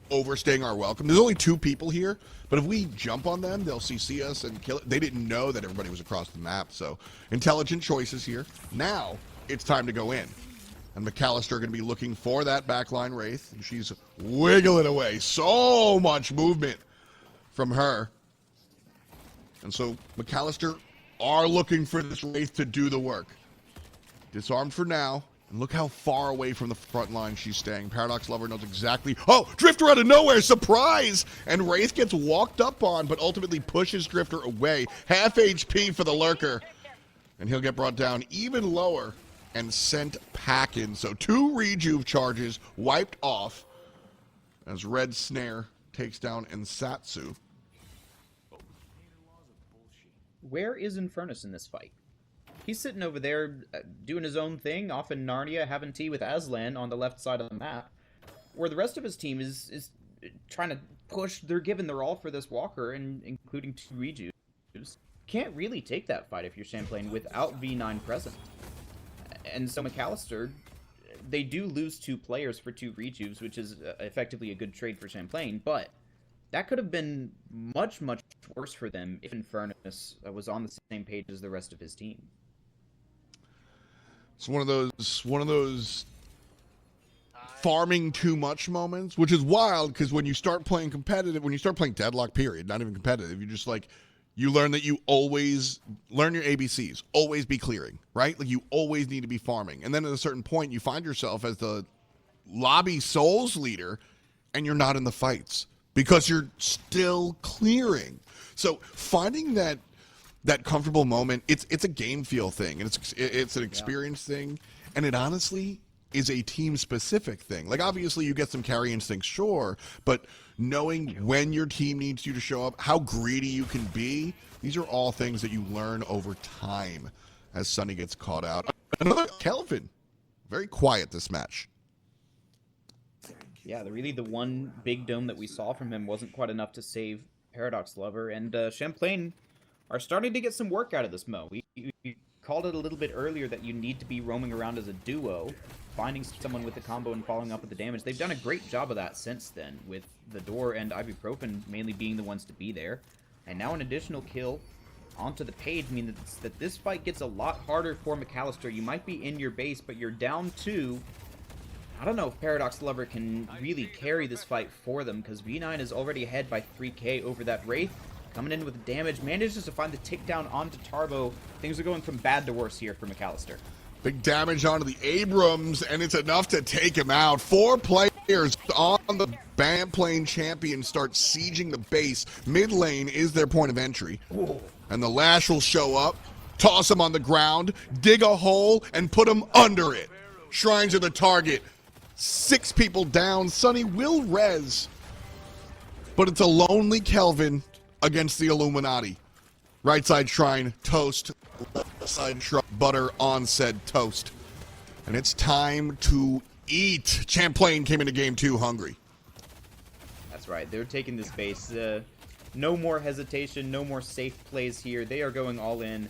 overstaying our welcome. There's only 2 people here, but if we jump on them, they'll CC us and kill it. They didn't know that everybody was across the map, so intelligent choices here. Now, it's time to go in. And Macalester going to be looking for that backline Wraith, and she's wiggling away. So much movement from her. And so Macalester are looking for this Wraith to do the work. Disarmed for now. And look how far away from the front line she's staying. Paradox Lover knows exactly. Oh, Drifter out of nowhere. Surprise! And Wraith gets walked up on, but ultimately pushes Drifter away. Half HP for the Lurker. And he'll get brought down even lower and sent packing. So 2 rejuve charges wiped off as Red Snare takes down Ensatsu. Where is Infernus in this fight? He's sitting over there doing his own thing, off in Narnia, having tea with Aslan on the left side of the map, where the rest of his team is trying to push. They're giving their all for this Walker, and including 2 rejuves. Can't really take that fight if you're Champlain without V9 present. And so Macalester, they do lose 2 players for 2 rejuves, which is effectively a good trade for Champlain, but that could have been much, much worse for them if Infernus was on the same page as the rest of his team. It's one of those farming too much moments, which is wild because when you start playing competitive, when you start playing Deadlock, period, not even competitive, you just like, you learn that you always learn your ABCs, always be clearing, right? Like you always need to be farming. And then at a certain point, you find yourself as the lobby souls leader and you're not in the fights because you're still clearing. So finding that comfortable moment, it's a game feel thing, and it's an experience thing, and it honestly is a team specific thing. Like obviously you get some carry instincts, sure, but knowing when your team needs you to show up, how greedy you can be, these are all things that you learn over time as Sonny gets caught out. Another Kelvin, very quiet this match. Yeah, really the one big dome that we saw from him wasn't quite enough to save Paradox Lover, and Champlain are starting to get some work out of this Mo. We called it a little bit earlier that you need to be roaming around as a duo, finding someone with the combo and following up with the damage. They've done a great job of that since then, with the Door and Ibuprofen mainly being the ones to be there. And now an additional kill onto the page means that this fight gets a lot harder for Macalester. You might be in your base, but you're down 2. I don't know if Paradox Lover can really carry this fight for them, because V9 is already ahead by 3k over that Wraith. Coming in with damage, manages to find the takedown onto Tarbo. Things are going from bad to worse here for Macalester. Big damage onto the Abrams, and it's enough to take him out. 4 players on the Champlain champion start sieging the base. Mid lane is their point of entry. Whoa. And the Lash will show up, toss him on the ground, dig a hole, and put him under it. Shrines are the target. 6 people down. Sonny will res, but it's a lonely Kelvin against the Illuminati. Right side Shrine, toast. Left side Shrine, butter on said toast. And it's time to eat. Champlain came into game 2 hungry. That's right. They're taking this base. No more hesitation. No more safe plays here. They are going all in.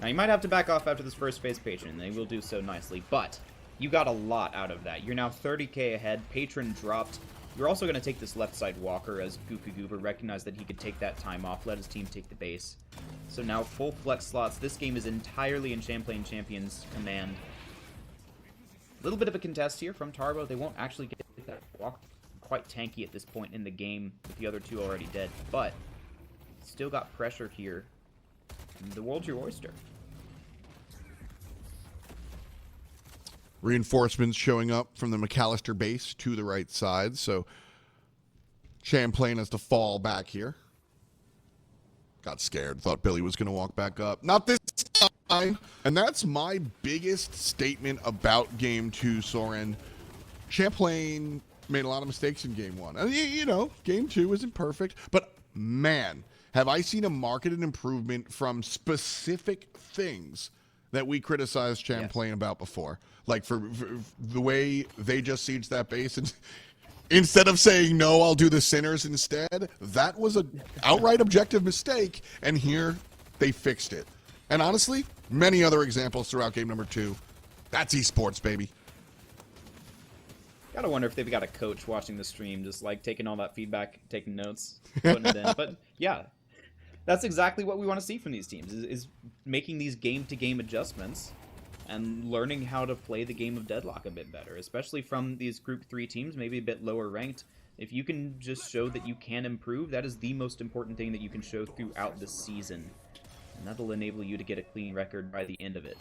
Now, you might have to back off after this first phase, Patron, and they will do so nicely. But you got a lot out of that. You're now 30k ahead. Patron dropped. You're also going to take this left side Walker as Goofy Goober recognized that he could take that time off, let his team take the base. So now full flex slots. This game is entirely in Champlain Champion's command. A little bit of a contest here from Tarbo. They won't actually get that Walker quite tanky at this point in the game with the other 2 already dead, but still got pressure here. And the world's your oyster. Reinforcements showing up from the Macalester base to the right side, so Champlain has to fall back here. Got scared, thought Billy was going to walk back up. Not this time. And that's my biggest statement about Game 2, Sorin. Champlain made a lot of mistakes in Game 1. And, you know, Game 2 isn't perfect, but man, have I seen a marked improvement from specific things that we criticized Champlain about before. Like for the way they just sieged that base, and instead of saying, no, I'll do the Sinners instead, that was an outright objective mistake, and here they fixed it. And honestly, many other examples throughout game number 2. That's esports, baby. Gotta wonder if they've got a coach watching the stream, just like taking all that feedback, taking notes, putting it in. But yeah, that's exactly what we want to see from these teams, is making these game-to-game adjustments and learning how to play the game of Deadlock a bit better, especially from these Group 3 teams, maybe a bit lower ranked. If you can just show that you can improve, that is the most important thing that you can show throughout the season. And that'll enable you to get a clean record by the end of it.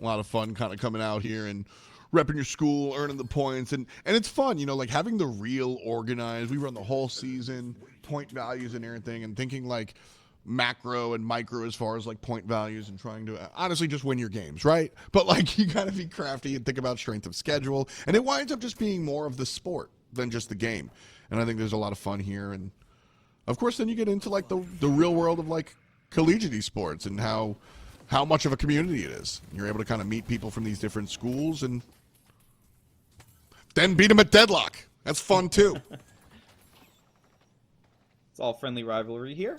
A lot of fun kind of coming out here and repping your school, earning the points. And it's fun, you know, like having the real organized. We run the whole season, point values and everything, and thinking like macro and micro as far as like point values and trying to honestly just win your games, right? But like you gotta be crafty and think about strength of schedule, and it winds up just being more of the sport than just the game. And I think there's a lot of fun here, and of course then you get into like the real world of like collegiate esports and how much of a community it is. You're able to kind of meet people from these different schools and then beat them at Deadlock. That's fun too. It's all friendly rivalry here.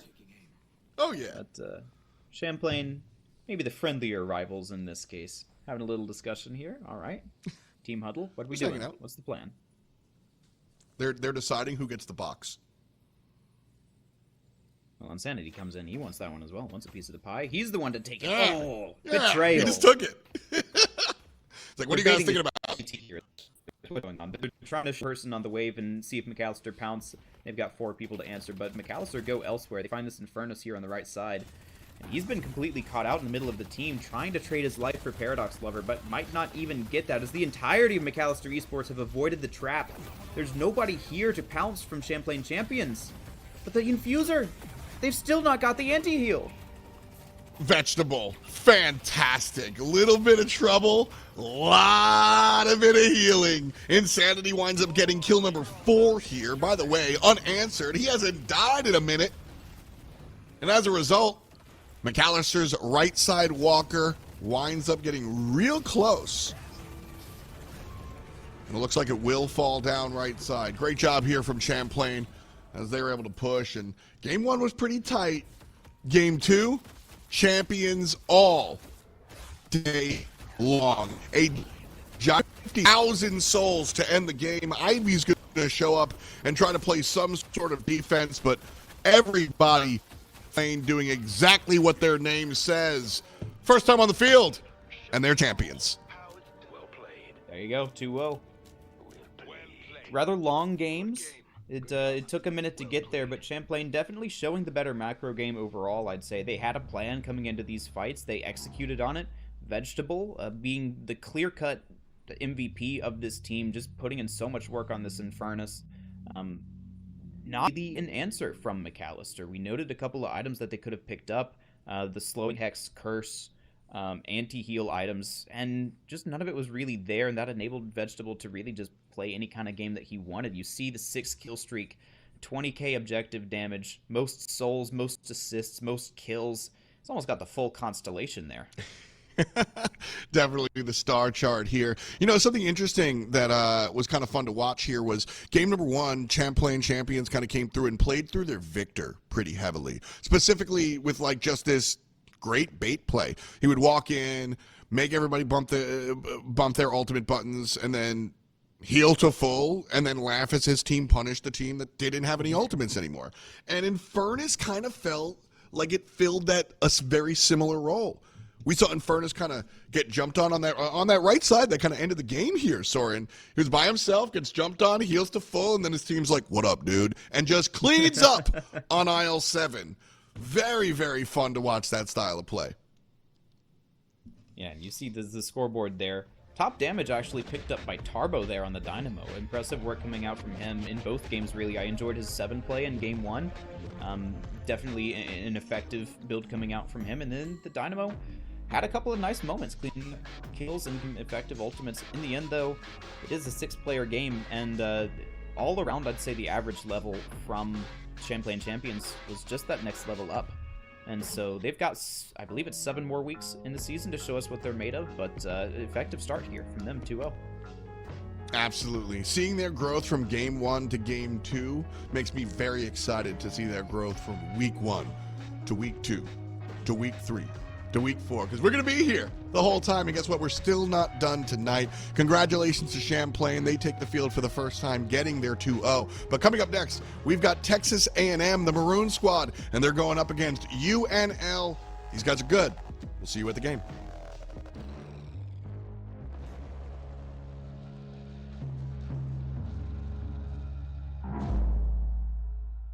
Oh yeah. But Champlain, maybe the friendlier rivals in this case. Having a little discussion here. All right. Team huddle. What are we Just doing? hanging out. What's the plan? They're deciding who gets the box. Well, Insanity comes in. He wants that one as well. Wants a piece of the pie. He's the one to take it. Yeah. Oh, Yeah, betrayal. he just took it. It's like, what are you guys thinking about? What's going on? They're trying to person on the wave and see if Macalester pounce. They've got 4 people to answer, but Macalester go elsewhere. They find this Infernus here on the right side. And he's been completely caught out in the middle of the team, trying to trade his life for Paradox Lover, but might not even get that, as the entirety of Macalester Esports have avoided the trap. There's nobody here to pounce from Champlain Champions. But the Infuser, they've still not got the anti-heal. Vegetable, fantastic. Little bit of trouble, lot of bit of healing. Insanity winds up getting kill number 4 here. By the way, unanswered. He hasn't died in a minute. And as a result, Macalester's right side walker winds up getting real close. And it looks like it will fall down right side. Great job here from Champlain as they were able to push. And game 1 was pretty tight. Game 2, champions all day long. A giant 50,000 souls to end the game. Ivy's going to show up and try to play some sort of defense, but everybody doing exactly what their name says. First time on the field, and they're champions. There you go, 2-0. Rather long games. It took a minute to get there, but Champlain definitely showing the better macro game overall, I'd say. They had a plan coming into these fights. They executed on it. Vegetable, being the clear-cut MVP of this team, just putting in so much work on this Infernus. Not really an answer from Macalester. We noted a couple of items that they could have picked up. The Slowing Hex, Curse, anti-heal items, and just none of it was really there, and that enabled Vegetable to really just play any kind of game that he wanted. You see the 6 kill streak, 20k objective damage, most souls, most assists, most kills. It's almost got the full constellation there. Definitely the star chart here. You know, something interesting that was kind of fun to watch here was game number 1, Champlain Champions kind of came through and played through their Victor pretty heavily, specifically with like just this great bait play. He would walk in, make everybody bump their ultimate buttons, and then heal to full, and then laugh as his team punished the team that didn't have any ultimates anymore. And Infernus kind of felt like it filled that a very similar role. We saw Infernus kind of get jumped on that right side. That kind of ended the game here, Sorin. He was by himself, gets jumped on, heals to full, and then his team's like, what up, dude? And just cleans up on aisle 7. Very, very fun to watch that style of play. Yeah, and you see the scoreboard there. Top damage actually picked up by Tarbo there on the Dynamo. Impressive work coming out from him in both games, really. I enjoyed his 7 play in game 1. Definitely an effective build coming out from him. And then the Dynamo had a couple of nice moments, cleaning kills and effective ultimates. In the end, though, it is a 6-player game, and all around, I'd say the average level from Champlain Champions was just that next level up. And so they've got, I believe it's 7 more weeks in the season to show us what they're made of, but effective start here from them, 2-0. Absolutely. Seeing their growth from game 1 to game 2 makes me very excited to see their growth from week 1 to week 2 to week 3 to week 4, because we're going to be here the whole time, and guess what? We're still not done tonight. Congratulations to Champlain. They take the field for the first time, getting their 2-0. But coming up next, we've got Texas A&M, the Maroon Squad, and they're going up against UNL. These guys are good. We'll see you at the game.